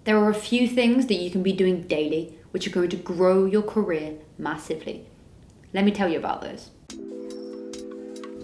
There are a few things that you can be doing daily which are going to grow your career massively. Let me tell you about those.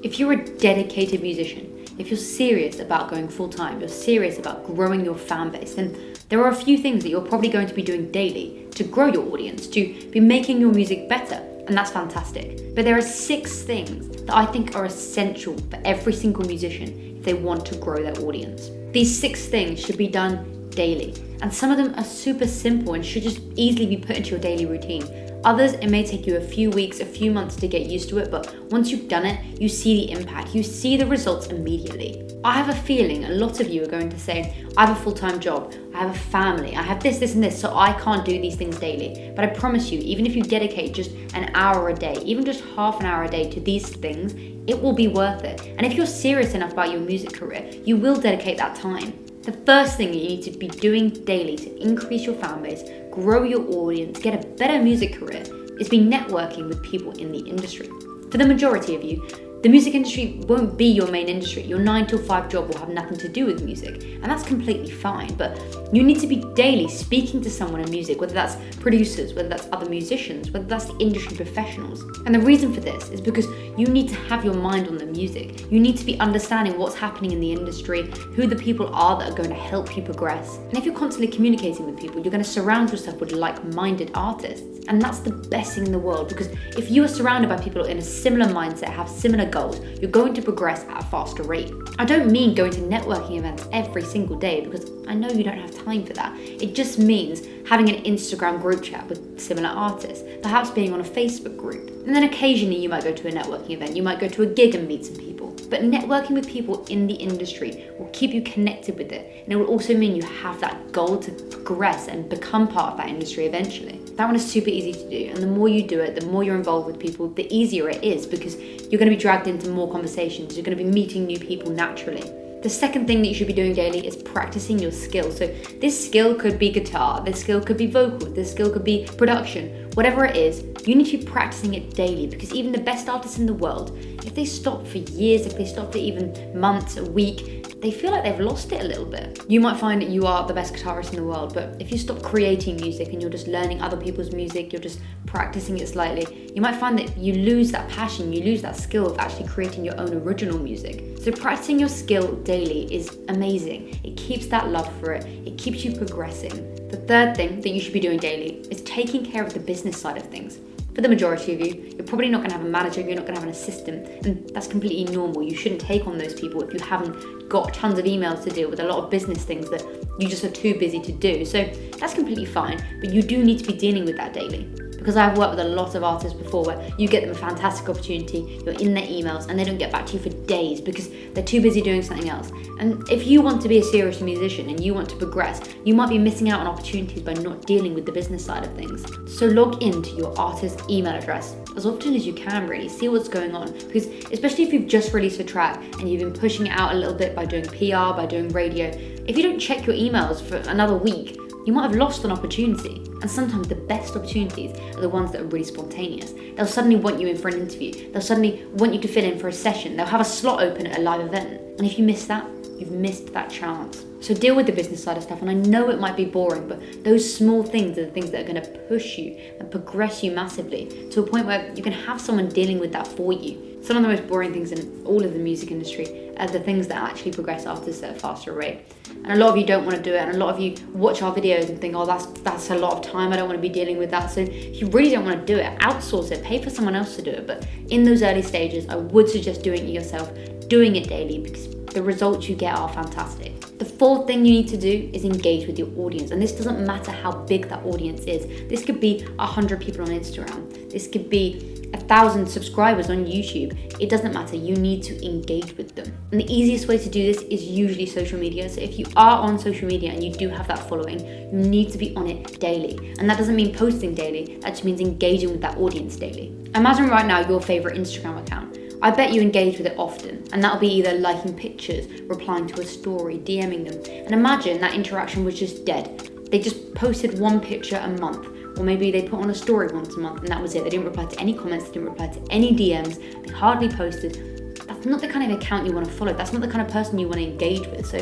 If you're a dedicated musician, if you're serious about going full-time, you're serious about growing your fan base, then there are a few things that you're probably going to be doing daily to grow your audience, to be making your music better, and that's fantastic. But there are 6 things that I think are essential for every single musician if they want to grow their audience. These 6 things should be done daily, and some of them are super simple and should just easily be put into your daily routine. Others, it may take you a few weeks, a few months to get used to it, but once you've done it, you see the impact, you see the results immediately. I have a feeling a lot of you are going to say, I have a full-time job, I have a family, I have this and this, so I can't do these things daily. But I promise you, even if you dedicate just an hour a day, even just half an hour a day to these things, it will be worth it. And if you're serious enough about your music career, you will dedicate that time. The first thing you need to be doing daily to increase your fan base, grow your audience, get a better music career, is be networking with people in the industry. For the majority of you, the music industry won't be your main industry. Your 9 to 5 job will have nothing to do with music, and that's completely fine. But you need to be daily speaking to someone in music, whether that's producers, whether that's other musicians, whether that's the industry professionals. And the reason for this is because you need to have your mind on the music. You need to be understanding what's happening in the industry, who the people are that are going to help you progress. And if you're constantly communicating with people, you're going to surround yourself with like-minded artists. And that's the best thing in the world, because if you are surrounded by people in a similar mindset, have similar goals, you're going to progress at a faster rate. I don't mean going to networking events every single day, because I know you don't have time for that. It just means having an Instagram group chat with similar artists, perhaps being on a Facebook group. And then occasionally you might go to a networking event, you might go to a gig and meet some people. But networking with people in the industry will keep you connected with it. And it will also mean you have that goal to progress and become part of that industry eventually. That one is super easy to do. And the more you do it, the more you're involved with people, the easier it is, because you're going to be dragged into more conversations. You're going to be meeting new people naturally. The second thing that you should be doing daily is practicing your skill. So this skill could be guitar, this skill could be vocal, this skill could be production, whatever it is, you need to be practicing it daily, because even the best artists in the world, if they stop for years, if they stop for even months, a week, they feel like they've lost it a little bit. You might find that you are the best guitarist in the world, but if you stop creating music and you're just learning other people's music, you're just practicing it slightly, you might find that you lose that passion, you lose that skill of actually creating your own original music. So practicing your skill daily is amazing. It keeps that love for it. It keeps you progressing. The third thing that you should be doing daily is taking care of the business side of things. For the majority of you, you're probably not going to have a manager, you're not going to have an assistant, and that's completely normal. You shouldn't take on those people if you haven't got tons of emails to deal with, a lot of business things that you just are too busy to do. So that's completely fine, but you do need to be dealing with that daily. Because I've worked with a lot of artists before where you get them a fantastic opportunity, you're in their emails and they don't get back to you for days because they're too busy doing something else. And if you want to be a serious musician and you want to progress, you might be missing out on opportunities by not dealing with the business side of things. So log into your artist's email address as often as you can, really, see what's going on. Because especially if you've just released a track and you've been pushing it out a little bit by doing PR, by doing radio, if you don't check your emails for another week, you might have lost an opportunity. And sometimes the best opportunities are the ones that are really spontaneous. They'll suddenly want you in for an interview. They'll suddenly want you to fill in for a session. They'll have a slot open at a live event. And if you miss that, you've missed that chance. So deal with the business side of stuff. And I know it might be boring, but those small things are the things that are going to push you and progress you massively to a point where you can have someone dealing with that for you. Some of the most boring things in all of the music industry are the things that actually progress artists at a faster rate. And a lot of you don't want to do it, and a lot of you watch our videos and think, oh, that's a lot of time, I don't want to be dealing with that. So if you really don't want to do it, outsource it, pay for someone else to do it. But in those early stages, I would suggest doing it yourself, doing it daily, because the results you get are fantastic. The fourth thing you need to do is engage with your audience. And this doesn't matter how big that audience is. This could be 100 people on Instagram. This could be 1,000 subscribers on YouTube. It doesn't matter. You need to engage with them. And the easiest way to do this is usually social media. So if you are on social media and you do have that following, you need to be on it daily. And that doesn't mean posting daily. That just means engaging with that audience daily. Imagine right now your favorite Instagram account. I bet you engage with it often, and that'll be either liking pictures, replying to a story, DMing them. And imagine that interaction was just dead. They just posted one picture a month, or maybe they put on a story once a month and that was it. They didn't reply to any comments, they didn't reply to any DMs, they hardly posted. That's not the kind of account you want to follow. That's not the kind of person you want to engage with. So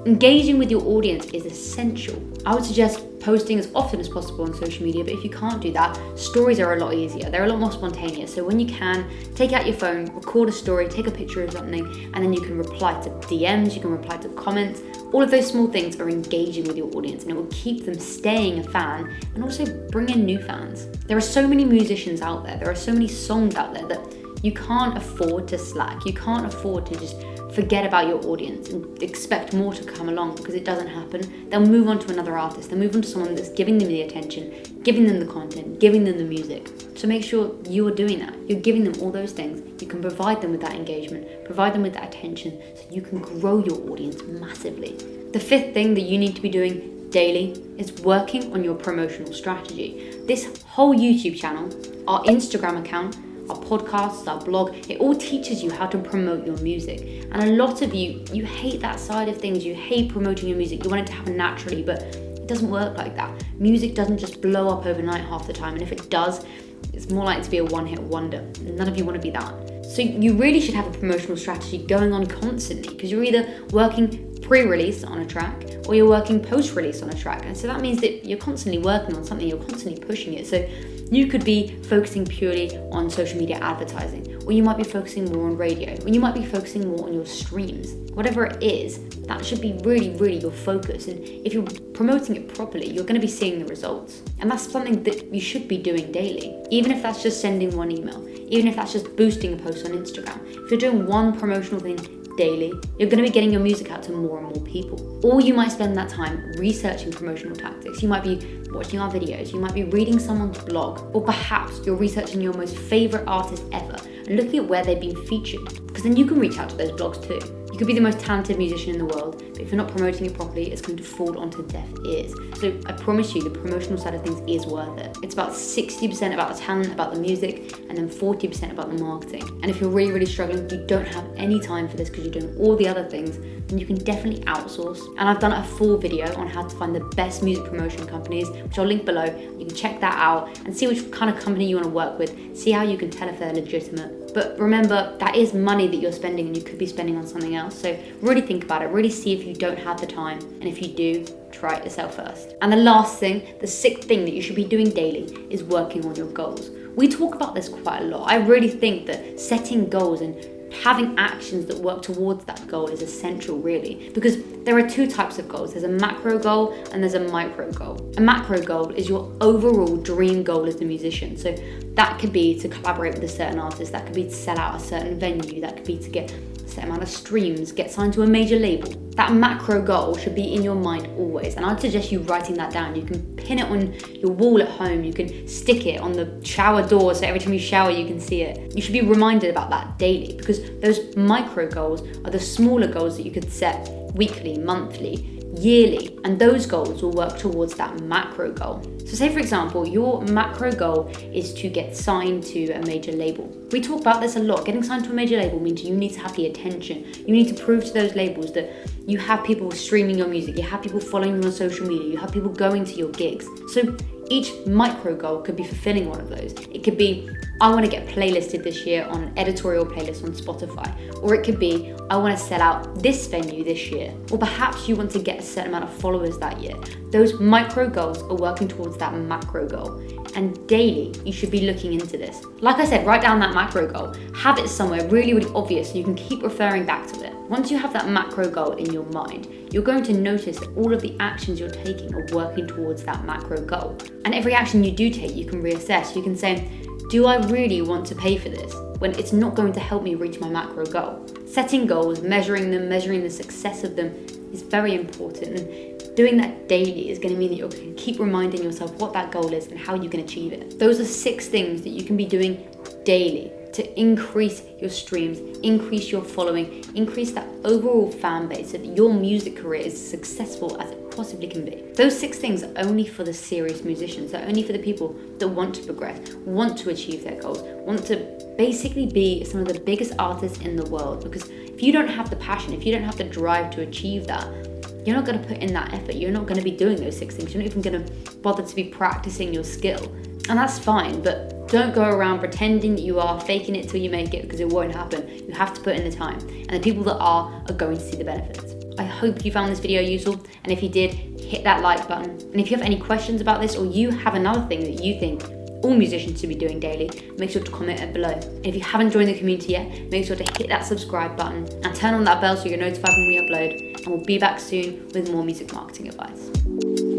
Engaging with your audience is essential. I would suggest posting as often as possible on social media, but if you can't do that, stories are a lot easier. They're a lot more spontaneous. So when you can, take out your phone, record a story, take a picture of something, and then you can reply to DMs, you can reply to comments. All of those small things are engaging with your audience, and it will keep them staying a fan and also bring in new fans. There are so many musicians out there. There are so many songs out there that you can't afford to slack. You can't afford to just forget about your audience and expect more to come along, because it doesn't happen. They'll move on to another artist. They'll move on to someone that's giving them the attention, giving them the content, giving them the music. So make sure you are doing that. You're giving them all those things. You can provide them with that engagement, provide them with that attention, so you can grow your audience massively. The fifth thing that you need to be doing daily is working on your promotional strategy. This whole YouTube channel, our Instagram account, our podcasts, our blog, it all teaches you how to promote your music. And a lot of you hate that side of things. You hate promoting your music. You want it to happen naturally, but it doesn't work like that. Music doesn't just blow up overnight half the time. And if it does, it's more likely to be a one-hit wonder. None of you want to be that. So you really should have a promotional strategy going on constantly, because you're either working pre-release on a track or you're working post-release on a track. And so that means that you're constantly working on something, you're constantly pushing it. So you could be focusing purely on social media advertising, or you might be focusing more on radio, or you might be focusing more on your streams. Whatever it is, that should be really, really your focus. And if you're promoting it properly, you're going to be seeing the results. And that's something that you should be doing daily. Even if that's just sending one email, even if that's just boosting a post on Instagram. If you're doing one promotional thing daily, you're going to be getting your music out to more and more people. Or you might spend that time researching promotional tactics. You might be watching our videos, you might be reading someone's blog, or perhaps you're researching your most favorite artist ever and looking at where they've been featured, because then you can reach out to those blogs too. You could be the most talented musician in the world, but if you're not promoting it properly, it's going to fall onto deaf ears. So I promise you, the promotional side of things is worth it. It's about 60% about the talent, about the music, and then 40% about the marketing. And if you're really, really struggling, you don't have any time for this because you're doing all the other things, then you can definitely outsource. And I've done a full video on how to find the best music promotion companies, which I'll link below. You can check that out and see which kind of company you want to work with, see how you can tell if they're legitimate. But remember, that is money that you're spending and you could be spending on something else. So really think about it, really see if you don't have the time. And if you do, try it yourself first. And the last thing, the sixth thing that you should be doing daily is working on your goals. We talk about this quite a lot. I really think that setting goals and having actions that work towards that goal is essential, really, because there are two types of goals. There's a macro goal and there's a micro goal. A macro goal is your overall dream goal as a musician. So that could be to collaborate with a certain artist, that could be to sell out a certain venue, that could be to get a set amount of streams, get signed to a major label. That macro goal should be in your mind always, and I'd suggest you writing that down. You can pin it on your wall at home, you can stick it on the shower door so every time you shower you can see it. You should be reminded about that daily, because those micro goals are the smaller goals that you could set weekly, monthly, yearly, and those goals will work towards that macro goal. So say for example, your macro goal is to get signed to a major label. We talk about this a lot. Getting signed to a major label means you need to have the attention. You need to prove to those labels that you have people streaming your music, you have people following you on social media, you have people going to your gigs. So each micro goal could be fulfilling one of those. It could be, I want to get playlisted this year on an editorial playlist on Spotify. Or it could be, I want to sell out this venue this year. Or perhaps you want to get a certain amount of followers that year. Those micro goals are working towards that macro goal. And daily, you should be looking into this. Like I said, write down that macro goal. Have it somewhere really, really obvious so you can keep referring back to it. Once you have that macro goal in your mind, you're going to notice that all of the actions you're taking are working towards that macro goal. And every action you do take, you can reassess. You can say, do I really want to pay for this when it's not going to help me reach my macro goal? Setting goals, measuring them, measuring the success of them is very important. And doing that daily is going to mean that you're going to keep reminding yourself what that goal is and how you can achieve it. Those are 6 things that you can be doing daily to increase your streams, increase your following, increase that overall fan base so that your music career is as successful as it possibly can be. Those 6 things are only for the serious musicians. They're only for the people that want to progress, want to achieve their goals, want to basically be some of the biggest artists in the world. Because if you don't have the passion, if you don't have the drive to achieve that, you're not going to put in that effort. You're not going to be doing those 6 things. You're not even going to bother to be practicing your skill. And that's fine, but don't go around pretending that you are, faking it till you make it, because it won't happen. You have to put in the time. And the people that are going to see the benefits. I hope you found this video useful, and if you did, hit that like button. And if you have any questions about this, or you have another thing that you think all musicians should be doing daily, make sure to comment it below. And if you haven't joined the community yet, make sure to hit that subscribe button and turn on that bell so you're notified when we upload, and we'll be back soon with more music marketing advice.